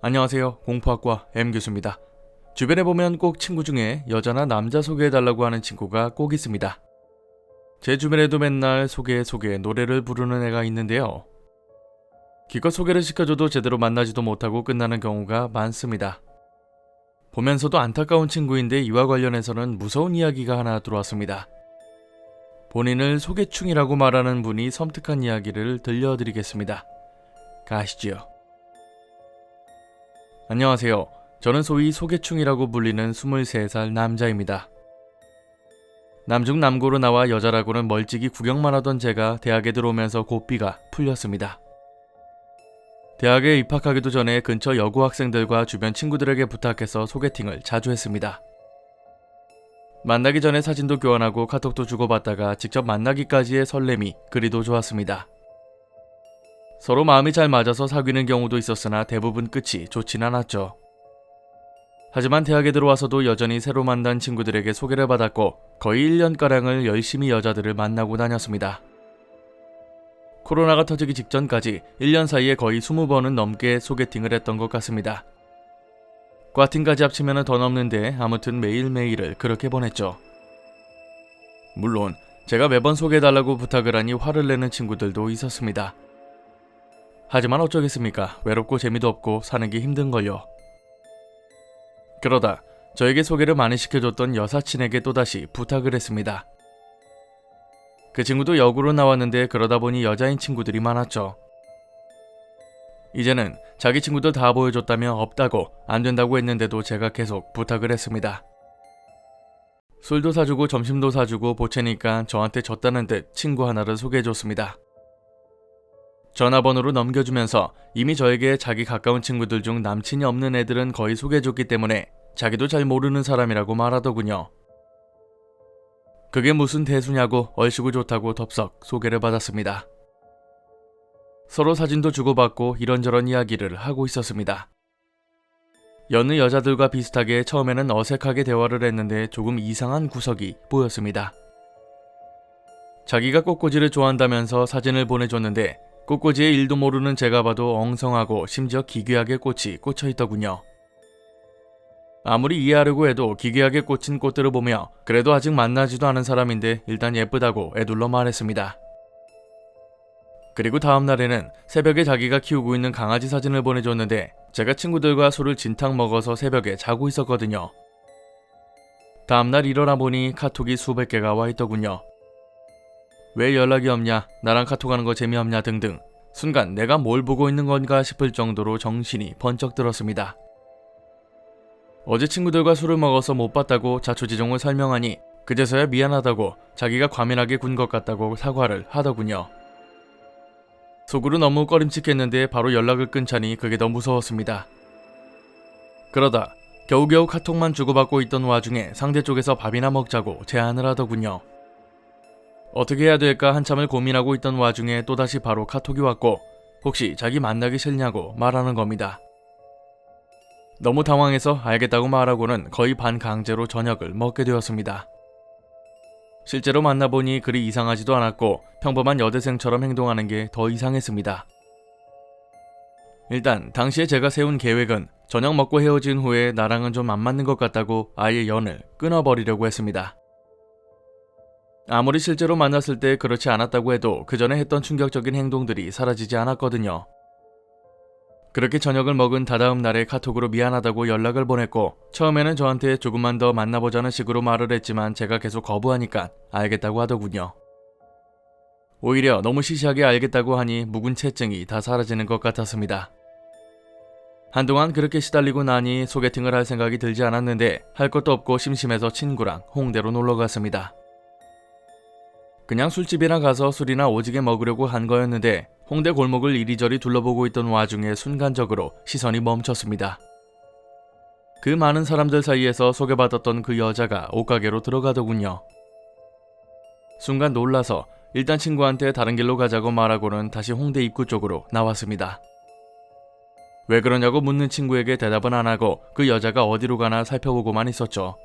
안녕하세요. 공포학과 M교수입니다. 주변에 보면 꼭 친구 중에 여자나 남자 소개해달라고 하는 친구가 꼭 있습니다. 제 주변에도 맨날 소개 노래를 부르는 애가 있는데요. 기껏 소개를 시켜줘도 제대로 만나지도 못하고 끝나는 경우가 많습니다. 보면서도 안타까운 친구인데 이와 관련해서는 무서운 이야기가 하나 들어왔습니다. 본인을 소개충이라고 말하는 분이 섬뜩한 이야기를 들려드리겠습니다. 가시지요. 안녕하세요. 저는 소위 소개충이라고 불리는 23살 남자입니다. 남중남고로 나와 여자라고는 멀찍이 구경만 하던 제가 대학에 들어오면서 고삐가 풀렸습니다. 대학에 입학하기도 전에 근처 여고 학생들과 주변 친구들에게 부탁해서 소개팅을 자주 했습니다. 만나기 전에 사진도 교환하고 카톡도 주고받다가 직접 만나기까지의 설렘이 그리도 좋았습니다. 서로 마음이 잘 맞아서 사귀는 경우도 있었으나 대부분 끝이 좋진 않았죠. 하지만 대학에 들어와서도 여전히 새로 만난 친구들에게 소개를 받았고 거의 1년가량을 열심히 여자들을 만나고 다녔습니다. 코로나가 터지기 직전까지 1년 사이에 거의 20번은 넘게 소개팅을 했던 것 같습니다. 과팅까지 합치면 더 넘는데 아무튼 매일매일을 그렇게 보냈죠. 물론 제가 매번 소개해달라고 부탁을 하니 화를 내는 친구들도 있었습니다. 하지만 어쩌겠습니까? 외롭고 재미도 없고 사는 게 힘든걸요. 그러다 저에게 소개를 많이 시켜줬던 여사친에게 또다시 부탁을 했습니다. 그 친구도 역으로 나왔는데 그러다 보니 여자인 친구들이 많았죠. 이제는 자기 친구들 다 보여줬다며 없다고 안 된다고 했는데도 제가 계속 부탁을 했습니다. 술도 사주고 점심도 사주고 보채니까 저한테 졌다는 듯 친구 하나를 소개해줬습니다. 전화번호로 넘겨주면서 이미 저에게 자기 가까운 친구들 중 남친이 없는 애들은 거의 소개해줬기 때문에 자기도 잘 모르는 사람이라고 말하더군요. 그게 무슨 대수냐고 얼씨구 좋다고 덥석 소개를 받았습니다. 서로 사진도 주고받고 이런저런 이야기를 하고 있었습니다. 여느 여자들과 비슷하게 처음에는 어색하게 대화를 했는데 조금 이상한 구석이 보였습니다. 자기가 꽃꽂이를 좋아한다면서 사진을 보내줬는데 꽃꽂이의 일도 모르는 제가 봐도 엉성하고 심지어 기괴하게 꽃이 꽂혀있더군요. 아무리 이해하려고 해도 기괴하게 꽂힌 꽃들을 보며 그래도 아직 만나지도 않은 사람인데 일단 예쁘다고 애둘러 말했습니다. 그리고 다음날에는 새벽에 자기가 키우고 있는 강아지 사진을 보내줬는데 제가 친구들과 술을 진탕 먹어서 새벽에 자고 있었거든요. 다음날 일어나 보니 카톡이 수백 개가 와 있더군요. 왜 연락이 없냐, 나랑 카톡하는 거 재미없냐 등등. 순간 내가 뭘 보고 있는 건가 싶을 정도로 정신이 번쩍 들었습니다. 어제 친구들과 술을 먹어서 못 봤다고 자초지종을 설명하니 그제서야 미안하다고 자기가 과민하게 군 것 같다고 사과를 하더군요. 속으로 너무 꺼림칙했는데 바로 연락을 끊자니 그게 더 무서웠습니다. 그러다 겨우겨우 카톡만 주고받고 있던 와중에 상대 쪽에서 밥이나 먹자고 제안을 하더군요. 어떻게 해야 될까 한참을 고민하고 있던 와중에 또다시 바로 카톡이 왔고 혹시 자기 만나기 싫냐고 말하는 겁니다. 너무 당황해서 알겠다고 말하고는 거의 반강제로 저녁을 먹게 되었습니다. 실제로 만나보니 그리 이상하지도 않았고 평범한 여대생처럼 행동하는 게 더 이상했습니다. 일단 당시에 제가 세운 계획은 저녁 먹고 헤어진 후에 나랑은 좀 안 맞는 것 같다고 아예 연을 끊어버리려고 했습니다. 아무리 실제로 만났을 때 그렇지 않았다고 해도 그 전에 했던 충격적인 행동들이 사라지지 않았거든요. 그렇게 저녁을 먹은 다다음 날에 카톡으로 미안하다고 연락을 보냈고 처음에는 저한테 조금만 더 만나보자는 식으로 말을 했지만 제가 계속 거부하니까 알겠다고 하더군요. 오히려 너무 시시하게 알겠다고 하니 묵은 채증이 다 사라지는 것 같았습니다. 한동안 그렇게 시달리고 나니 소개팅을 할 생각이 들지 않았는데 할 것도 없고 심심해서 친구랑 홍대로 놀러 갔습니다. 그냥 술집이나 가서 술이나 오지게 먹으려고 한 거였는데 홍대 골목을 이리저리 둘러보고 있던 와중에 순간적으로 시선이 멈췄습니다. 그 많은 사람들 사이에서 소개받았던 그 여자가 옷가게로 들어가더군요. 순간 놀라서 일단 친구한테 다른 길로 가자고 말하고는 다시 홍대 입구 쪽으로 나왔습니다. 왜 그러냐고 묻는 친구에게 대답은 안 하고 그 여자가 어디로 가나 살펴보고만 있었죠.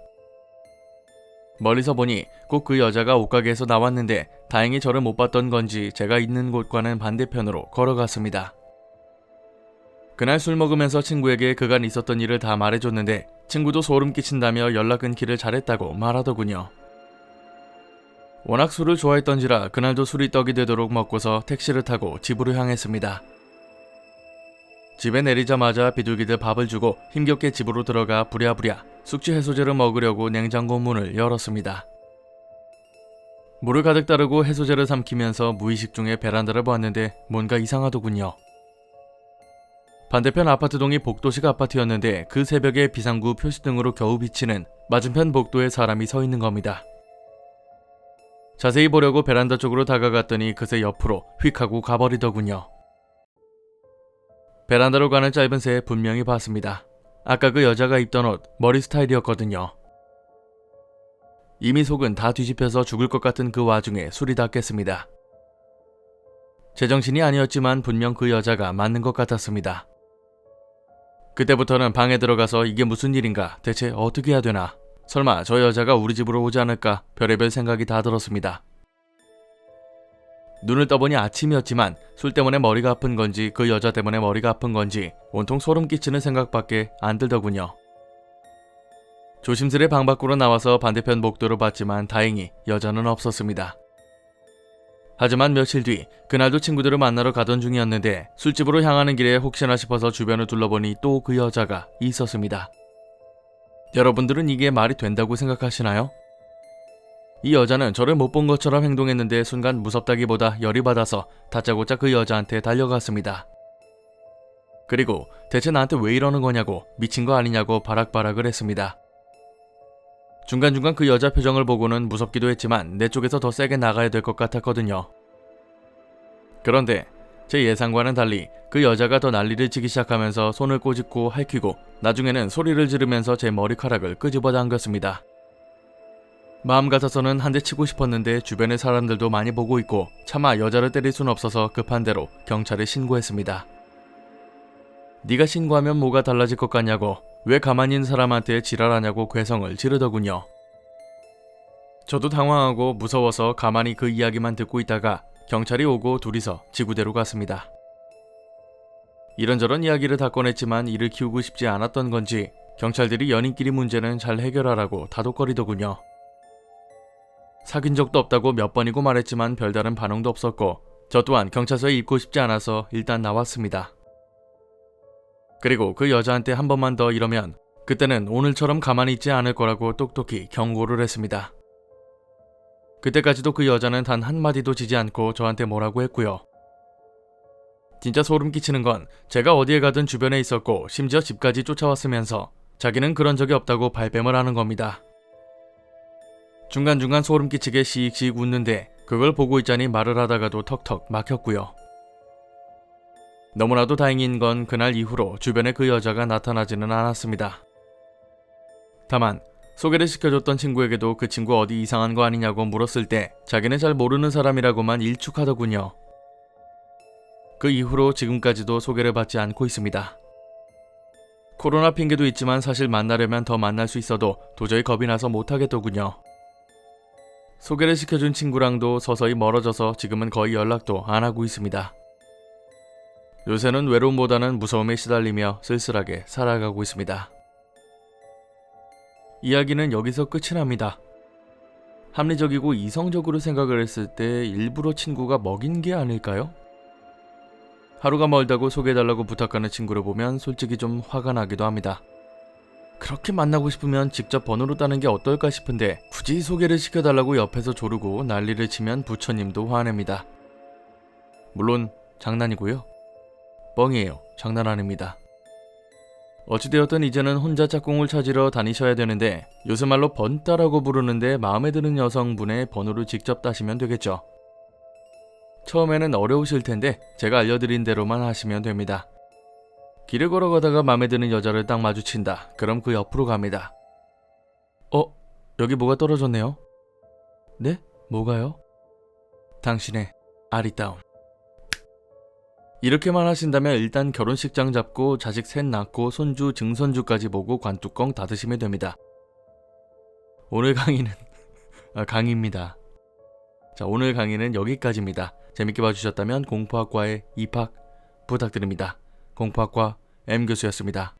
멀리서 보니 꼭 그 여자가 옷가게에서 나왔는데 다행히 저를 못 봤던 건지 제가 있는 곳과는 반대편으로 걸어갔습니다. 그날 술 먹으면서 친구에게 그간 있었던 일을 다 말해줬는데 친구도 소름 끼친다며 연락 끊기를 잘했다고 말하더군요. 워낙 술을 좋아했던지라 그날도 술이 떡이 되도록 먹고서 택시를 타고 집으로 향했습니다. 집에 내리자마자 비둘기들 밥을 주고 힘겹게 집으로 들어가 부랴부랴 숙취 해소제를 먹으려고 냉장고 문을 열었습니다. 물을 가득 따르고 해소제를 삼키면서 무의식 중에 베란다를 보았는데 뭔가 이상하더군요. 반대편 아파트동이 복도식 아파트였는데 그 새벽에 비상구 표시등으로 겨우 비치는 맞은편 복도에 사람이 서 있는 겁니다. 자세히 보려고 베란다 쪽으로 다가갔더니 그새 옆으로 휙 하고 가버리더군요. 베란다로 가는 짧은 새 분명히 봤습니다. 아까 그 여자가 입던 옷, 머리 스타일이었거든요. 이미 속은 다 뒤집혀서 죽을 것 같은 그 와중에 술이 다 깼습니다. 제정신이 아니었지만 분명 그 여자가 맞는 것 같았습니다. 그때부터는 방에 들어가서 이게 무슨 일인가, 대체 어떻게 해야 되나, 설마 저 여자가 우리 집으로 오지 않을까 별의별 생각이 다 들었습니다. 눈을 떠보니 아침이었지만 술 때문에 머리가 아픈 건지 그 여자 때문에 머리가 아픈 건지 온통 소름 끼치는 생각밖에 안 들더군요. 조심스레 방 밖으로 나와서 반대편 복도로 봤지만 다행히 여자는 없었습니다. 하지만 며칠 뒤 그날도 친구들을 만나러 가던 중이었는데 술집으로 향하는 길에 혹시나 싶어서 주변을 둘러보니 또 그 여자가 있었습니다. 여러분들은 이게 말이 된다고 생각하시나요? 이 여자는 저를 못 본 것처럼 행동했는데 순간 무섭다기보다 열이 받아서 다짜고짜 그 여자한테 달려갔습니다. 그리고 대체 나한테 왜 이러는 거냐고, 미친 거 아니냐고 바락바락을 했습니다. 중간중간 그 여자 표정을 보고는 무섭기도 했지만 내 쪽에서 더 세게 나가야 될 것 같았거든요. 그런데 제 예상과는 달리 그 여자가 더 난리를 치기 시작하면서 손을 꼬집고 할퀴고 나중에는 소리를 지르면서 제 머리카락을 끄집어 당겼습니다. 마음 같아서는 한 대 치고 싶었는데 주변의 사람들도 많이 보고 있고 차마 여자를 때릴 순 없어서 급한 대로 경찰에 신고했습니다. 네가 신고하면 뭐가 달라질 것 같냐고, 왜 가만히 있는 사람한테 지랄하냐고 괴성을 지르더군요. 저도 당황하고 무서워서 가만히 그 이야기만 듣고 있다가 경찰이 오고 둘이서 지구대로 갔습니다. 이런저런 이야기를 다 꺼냈지만 이를 키우고 싶지 않았던 건지 경찰들이 연인끼리 문제는 잘 해결하라고 다독거리더군요. 사귄 적도 없다고 몇 번이고 말했지만 별다른 반응도 없었고 저 또한 경찰서에 입고 싶지 않아서 일단 나왔습니다. 그리고 그 여자한테 한 번만 더 이러면 그때는 오늘처럼 가만히 있지 않을 거라고 똑똑히 경고를 했습니다. 그때까지도 그 여자는 단 한마디도 지지 않고 저한테 뭐라고 했고요. 진짜 소름 끼치는 건 제가 어디에 가든 주변에 있었고 심지어 집까지 쫓아왔으면서 자기는 그런 적이 없다고 발뺌을 하는 겁니다. 중간중간 소름 끼치게 시익시익 웃는데 그걸 보고 있자니 말을 하다가도 턱턱 막혔고요. 너무나도 다행인 건 그날 이후로 주변에 그 여자가 나타나지는 않았습니다. 다만 소개를 시켜줬던 친구에게도 그 친구 어디 이상한 거 아니냐고 물었을 때 자기는 잘 모르는 사람이라고만 일축하더군요. 그 이후로 지금까지도 소개를 받지 않고 있습니다. 코로나 핑계도 있지만 사실 만나려면 더 만날 수 있어도 도저히 겁이 나서 못하겠더군요. 소개를 시켜준 친구랑도 서서히 멀어져서 지금은 거의 연락도 안 하고 있습니다. 요새는 외로움보다는 무서움에 시달리며 쓸쓸하게 살아가고 있습니다. 이야기는 여기서 끝이 납니다. 합리적이고 이성적으로 생각을 했을 때 일부러 친구가 먹인 게 아닐까요? 하루가 멀다고 소개해달라고 부탁하는 친구를 보면 솔직히 좀 화가 나기도 합니다. 그렇게 만나고 싶으면 직접 번호로 따는 게 어떨까 싶은데 굳이 소개를 시켜달라고 옆에서 조르고 난리를 치면 부처님도 화냅니다. 물론 장난이고요. 뻥이에요. 장난 아닙니다. 어찌되었든 이제는 혼자 짝꿍을 찾으러 다니셔야 되는데 요새 말로 번따라고 부르는데 마음에 드는 여성분의 번호를 직접 따시면 되겠죠. 처음에는 어려우실 텐데 제가 알려드린 대로만 하시면 됩니다. 길을 걸어가다가 마음에 드는 여자를 딱 마주친다. 그럼 그 옆으로 갑니다. 여기 뭐가 떨어졌네요? 네? 뭐가요? 당신의 아리따움. 이렇게만 하신다면 일단 결혼식장 잡고 자식 셋 낳고 손주 증손주까지 보고 관뚜껑 닫으시면 됩니다. 오늘 강의는 강의입니다. 자, 오늘 강의는 여기까지입니다. 재밌게 봐주셨다면 공포학과에 입학 부탁드립니다. 공포학과 M 교수였습니다.